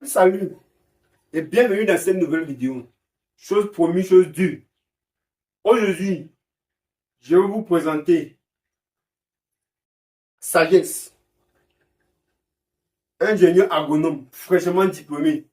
Salut et bienvenue dans cette nouvelle vidéo. Chose promise, chose due. Aujourd'hui, je vais vous présenter Sagesse, ingénieur agronome fraîchement diplômé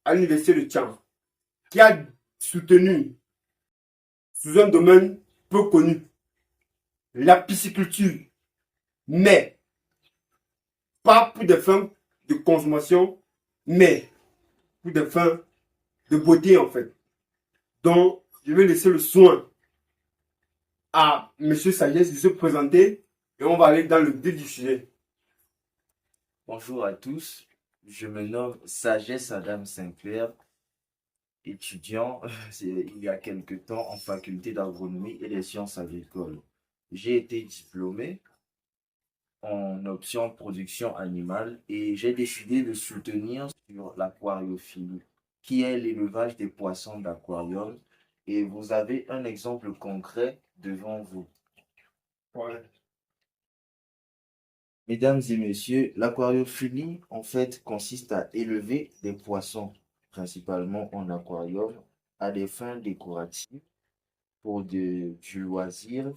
à l'université de Tchang, qui a soutenu sous un domaine peu connu, la pisciculture, mais pas pour des fins de consommation, mais pour des fins de beauté en fait. Donc, je vais laisser le soin à Monsieur Sagesse de se présenter et on va aller dans le vif du sujet. Bonjour à tous, je me nomme Sagesse Adam Sinclair, étudiant il y a quelque temps en faculté d'agronomie et des sciences agricoles. J'ai été diplômé en option production animale et j'ai décidé de soutenir sur l'aquariophilie, qui est l'élevage des poissons d'aquarium. Et vous avez un exemple concret devant vous. Ouais. Mesdames et messieurs, l'aquariophilie, en fait, consiste à élever des poissons, principalement en aquarium, à des fins décoratives, pour du loisir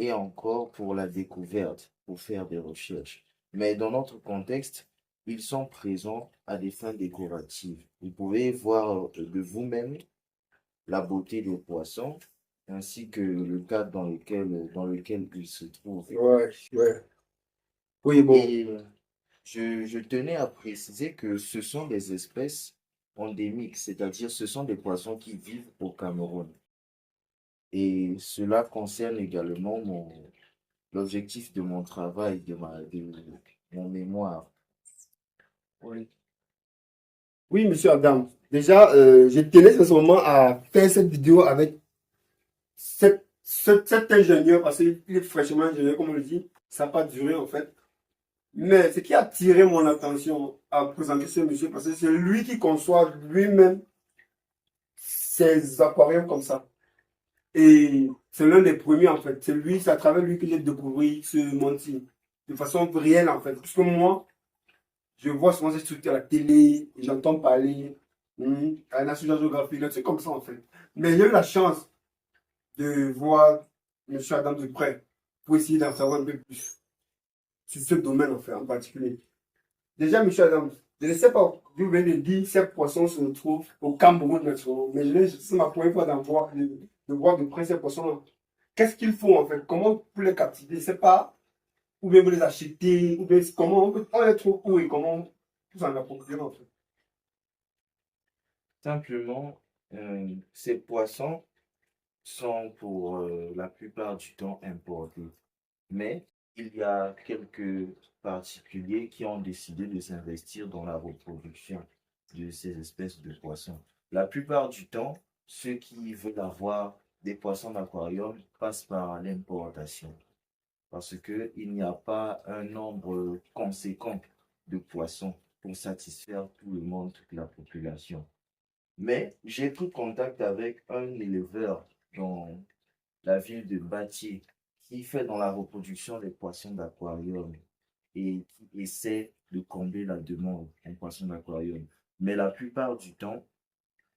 et encore pour la découverte, pour faire des recherches. Mais dans notre contexte, ils sont présents à des fins décoratives. Vous pouvez voir de vous-même la beauté des poissons, ainsi que le cadre dans lequel ils se trouvent. Ouais, ouais. Oui, bon. Et je tenais à préciser que ce sont des espèces endémiques, c'est-à-dire ce sont des poissons qui vivent au Cameroun. Et cela concerne également l'objectif de mon travail, de mon mémoire. Oui. Oui, monsieur Adam. Déjà, je tenais sincèrement à faire cette vidéo avec cet ingénieur parce qu'il est fraîchement ingénieur, comme on le dit. Ça n'a pas duré en fait. Mais ce qui a attiré mon attention à présenter ce monsieur, parce que c'est lui qui conçoit lui-même ses aquariums comme ça. Et c'est l'un des premiers en fait. C'est lui, c'est à travers lui que j'ai découvert ce monde-ci. De façon réelle en fait. Parce que moi, je vois souvent ces trucs à la télé, et j'entends parler à la National Geographic, c'est comme ça en fait. Mais j'ai eu la chance de voir M. Adam de près pour essayer d'en savoir un peu plus sur ce domaine en fait en particulier. Déjà, M. Adam, je ne sais pas, vous venez de dire ces poissons se retrouvent au Cameroun maintenant, mais c'est ma première fois de voir de près ces poissons. Qu'est-ce qu'il faut en fait? Comment pour les captiver? Je ne sais pas. Ou bien vous les achetez, ou bien comment on les trouve où et comment vous en approvisionner en fait. Simplement, ces poissons sont pour la plupart du temps importés. Mais il y a quelques particuliers qui ont décidé de s'investir dans la reproduction de ces espèces de poissons. La plupart du temps, ceux qui veulent avoir des poissons d'aquarium passent par l'importation parce qu'il n'y a pas un nombre conséquent de poissons pour satisfaire tout le monde, toute la population. Mais j'ai pris contact avec un éleveur dans la ville de Batié qui fait dans la reproduction des poissons d'aquarium et qui essaie de combler la demande en poissons d'aquarium. Mais la plupart du temps,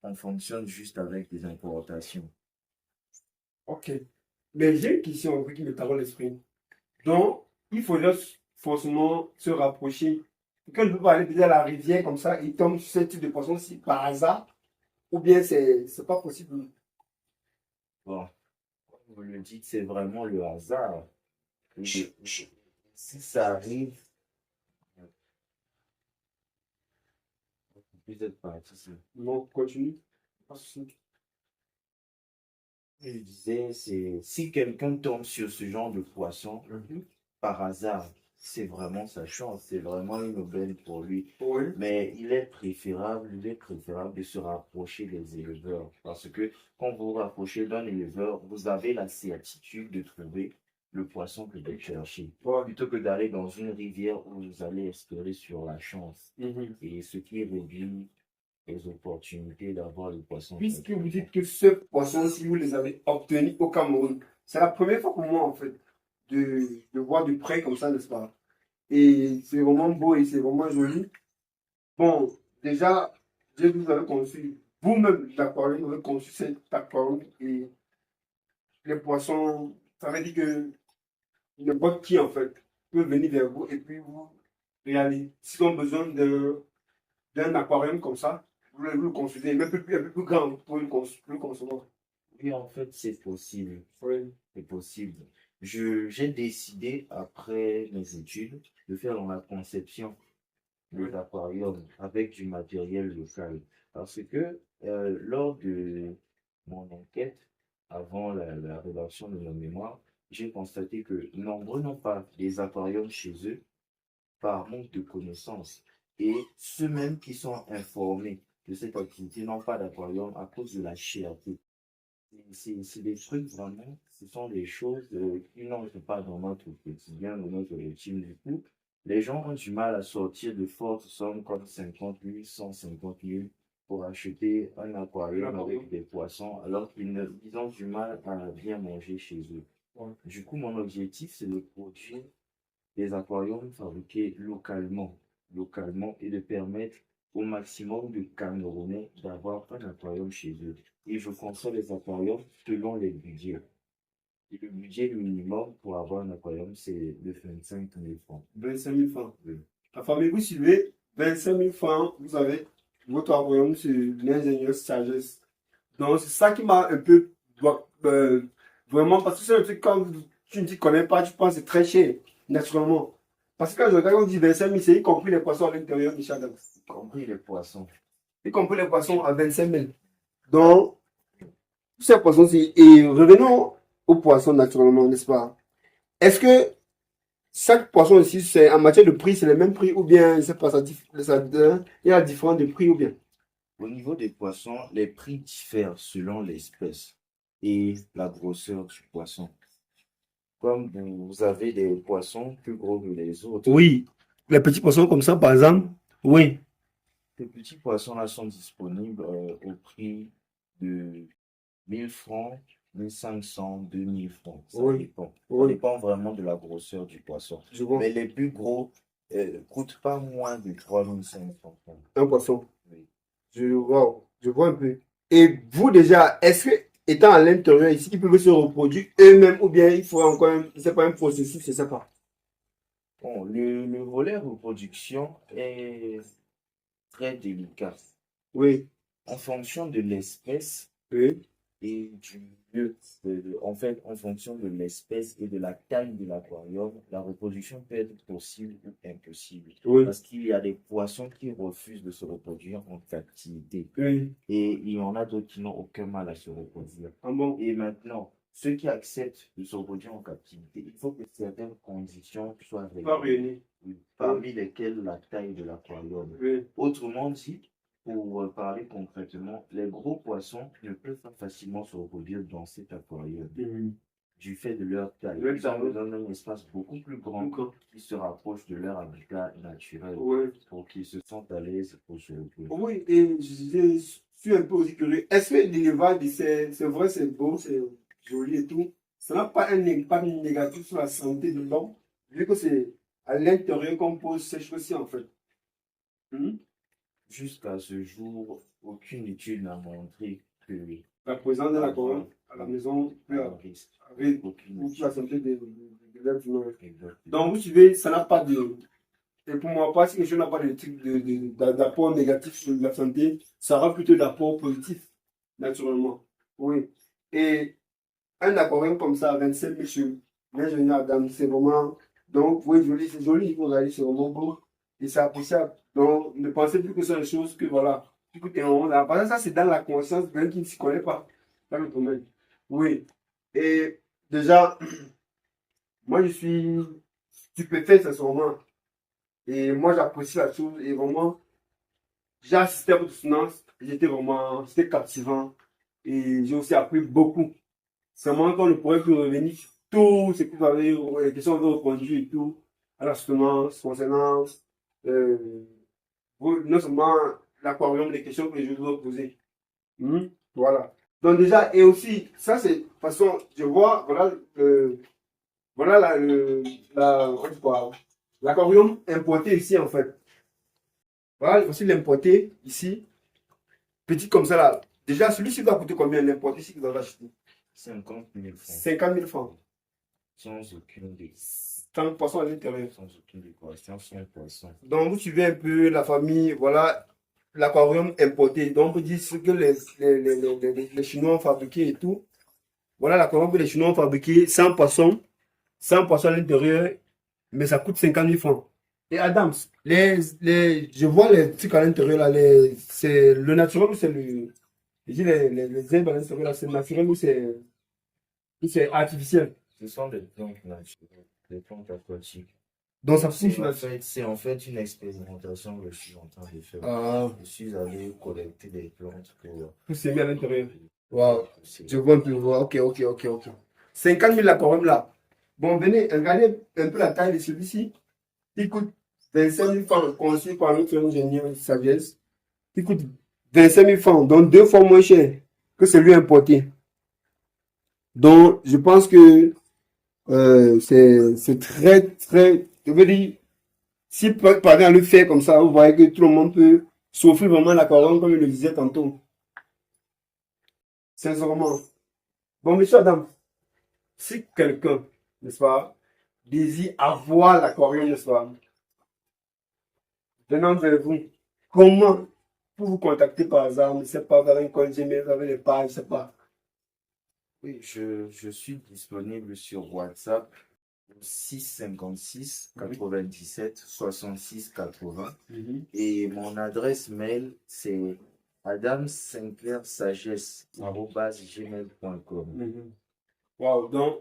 on fonctionne juste avec des importations. Ok. Mais j'ai une question en fait, qui me taraude l'esprit. Donc, il faudrait forcément se rapprocher. Quand je peux pas aller peut-être à la rivière comme ça, il tombe sur ce type de poisson-ci par hasard, ou bien c'est pas possible. Bon, comme vous le dites, c'est vraiment le hasard. Et si ça arrive, vous êtes parti. Non, continue. Pas de souci. Je disais, si quelqu'un tombe sur ce genre de poisson, par hasard, c'est vraiment sa chance, c'est vraiment une aubaine pour lui. Oui. Mais il est préférable de se rapprocher des éleveurs parce que quand vous vous rapprochez d'un éleveur, vous avez la certitude de trouver le poisson que vous cherchez. Ouais. Plutôt que d'aller dans une rivière où vous allez espérer sur la chance. Mhm. Et ce qui réduit les opportunités d'avoir le poisson. Puisque vous dites que ce poisson-ci, vous les avez obtenus au Cameroun, c'est la première fois pour moi, en fait, de voir de près comme ça, n'est-ce pas? Et c'est vraiment beau et c'est vraiment joli. Bon, déjà, Dieu vous avez conçu, vous-même, l'aquarium, vous avez conçu cet aquarium et les poissons, ça veut dire que n'importe qui, en fait, peut venir vers vous et puis vous réaliser. S'ils ont besoin d'un aquarium comme ça, vous le construisez, même un peu plus grand pour le concevoir. Oui, en fait, c'est possible. Oui. C'est possible. J'ai décidé, après mes études, de faire dans la conception Oui. des aquariums avec du matériel local. Parce que lors de mon enquête, avant la rédaction de mon mémoire, j'ai constaté que nombreux n'ont pas des aquariums chez eux par manque de connaissances. Et ceux mêmes qui sont informés de cette activité n'ont pas d'aquarium à cause de la cherté. C'est des trucs vraiment, ce sont des choses qui n'entrent pas dans notre quotidien, dans notre routine. Du coup, les gens ont du mal à sortir de fortes sommes comme 50 000, 150 000 pour acheter un aquarium avec des poissons, alors ils ont du mal à bien manger chez eux. Ouais. Du coup, mon objectif, c'est de produire des aquariums fabriqués localement et de permettre au maximum de Camerounais d'avoir un aquarium chez eux. Et je conçois les aquariums selon les budgets. Et le budget minimum pour avoir un aquarium, c'est de 25 000 francs. 25 000 francs. Oui. La famille, vous suivez, 25 000 francs, vous avez votre aquarium sur l'ingénieur Sagesse. Donc, c'est ça qui m'a un peu. Vraiment, parce que c'est un truc, quand tu ne t'y connais pas, tu penses que c'est très cher, naturellement. Parce que quand je regarde, on dit 25 000, c'est y compris les poissons à l'intérieur du chagrin. Y compris les poissons. Y compris les poissons à 25 000. Donc, tous ces poissons, et revenons aux poissons naturellement, n'est-ce pas? Est-ce que chaque poisson ici, c'est en matière de prix, c'est le même prix ou bien, je sais pas, il y a différents de prix ou bien? Au niveau des poissons, les prix diffèrent selon l'espèce et la grosseur du poisson. Comme vous avez des poissons plus gros que les autres, Oui, les petits poissons comme ça, par exemple, oui. ces petits poissons-là sont disponibles au prix de 1000 francs, 1500, 2000 francs. Ça Oui, dépend. Ça oui, dépend vraiment de la grosseur du poisson. je vois. Mais les plus gros coûtent pas moins de 3500 francs. Un poisson. Oui. Je vois un peu. Et vous déjà, est-ce que, étant à l'intérieur ici, ils peuvent se reproduire eux-mêmes ou bien il faut encore c'est pas un processus, je sais pas. Bon, le volet reproduction est très délicat. Oui, En fonction de l'espèce, oui, et du lieu. En fait, en fonction de l'espèce et de la taille de l'aquarium, la reproduction peut être possible ou impossible. oui, Parce qu'il y a des poissons qui refusent de se reproduire en captivité. oui. Et il y en a d'autres qui n'ont aucun mal à se reproduire. Ah bon? Et maintenant, ceux qui acceptent de se reproduire en captivité, il faut que certaines conditions soient Pas réunies. réuni. Parmi lesquelles la taille de l'aquarium. Oui, Autrement dit, pour parler concrètement, les gros poissons ne peuvent pas facilement se reproduire dans cet aquarium oui. du fait de leur taille. Leur Ils ont taille. besoin d'un espace beaucoup plus grand D'accord. qui se rapproche de leur habitat naturel Oui. pour qu'ils se sentent à l'aise pour se reproduire. Oui, et je suis un peu aussi curieux. Est-ce que l'élevage, c'est vrai, c'est beau, c'est joli et tout, ça n'a pas un impact négatif sur la santé de l'homme, vu que c'est à l'intérieur qu'on pose ces choses-ci, en fait. Hmm? Jusqu'à ce jour, aucune étude n'a montré que La présence de la avoir couronne à la maison peut un risque. avec Aucune pour étude. la santé de l'être humain. Exactement. Donc, vous suivez, ça n'a pas de. Et pour moi, pas si quelque chose n'a pas de type d'apport négatif sur la santé, ça aura plutôt d'apport positif, naturellement. Oui. Et un aquarium comme ça, à 27 000 sur l'ingénieur Adam, c'est vraiment. Donc, oui, joli, c'est joli, il faut regarder, c'est vraiment beau. Et c'est appréciable. Donc, ne pensez plus que c'est une chose que, voilà, qui coûte énormément. Parce que ça, c'est dans la conscience de quelqu'un qui ne s'y connaît pas dans le domaine. Oui. Et déjà, moi, je suis stupéfait, sincèrement. Et moi, j'apprécie la chose. Et vraiment, j'ai assisté à votre soutenance. C'était captivant. Et j'ai aussi appris beaucoup. C'est vraiment qu'on ne pourrait plus revenir sur tout ce que vous avez, les questions que vous avez répondues et tout, à la soutenance, concernant, euh, non seulement l'aquarium, les questions que je vous ai posées. Voilà. Donc déjà, et aussi, ça c'est, de toute façon, je vois, voilà, voilà on dit quoi, l'aquarium importé ici en fait. Voilà, aussi l'importer ici. Petit comme ça là. Déjà, celui-ci va coûter combien l'importer si vous avez acheté? 50 000 francs. 50 000 francs. Sans aucune Tant poisson à l'intérieur. sans aucune décoration, sans poisson. Donc, vous suivez un peu la famille, voilà, l'aquarium importé. Donc, on peut dire ce que les Chinois ont fabriqué et tout. Voilà l'aquarium que les Chinois ont fabriqué sans poisson à l'intérieur, mais ça coûte 50 000 francs. Et Adams, je vois les trucs à l'intérieur là, c'est le naturel ou c'est le. Je dis les herbes à l'intérieur là, c'est naturel ou c'est artificiel. Ce sont des plantes naturelles, des plantes aquatiques. Donc ça pousse là. C'est en fait une expérimentation que je suis en train de faire. Ah, Je suis allé collecter des plantes tout s'est mis à l'intérieur. pour Waouh, pousser. je vois un peu, voir. Ok. 50 000 l'aquarium là. Bon, venez, regardez un peu la taille de celui-ci. Il coûte 25 000 francs, conçu par notre ingénieur Saviez. Il coûte 25 000 francs, donc 2 fois moins cher que celui importé. Donc, je pense que c'est très, je veux dire, si par exemple le fait comme ça, vous voyez que tout le monde peut s'offrir vraiment l'aquarium comme je le disais tantôt. Sincèrement. Bon, monsieur Adam, si quelqu'un, n'est-ce pas, désire avoir l'aquarium, n'est-ce pas, venant vers vous, comment pour vous contacter par hasard, je ne sais pas, vous avez un compte Gmail, vous avez les pages, je ne sais pas. Oui, je suis disponible sur WhatsApp 656 97 66 80 et mon adresse mail c'est adamsinclairsagesse@gmail.com. Wow, donc,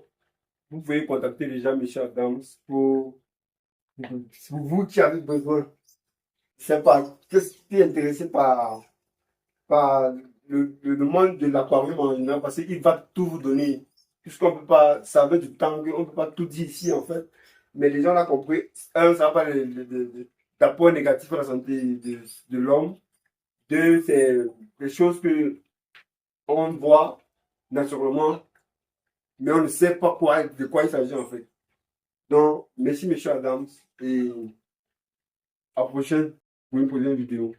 vous pouvez contacter déjà M. Adams pour vous qui avez besoin, je ne sais pas, qu'est-ce qui est intéressé par le monde de l'aquarium en général, parce qu'il va tout vous donner. Puisqu'on peut pas, ça veut du temps, on ne peut pas tout dire ici en fait. Mais les gens l'ont compris. Un, ça n'a pas d'apport négatif à la santé de l'homme. Deux, c'est des choses que on voit naturellement, mais on ne sait pas de quoi il s'agit en fait. Donc, merci monsieur Adams et à la prochaine pour une prochaine vidéo.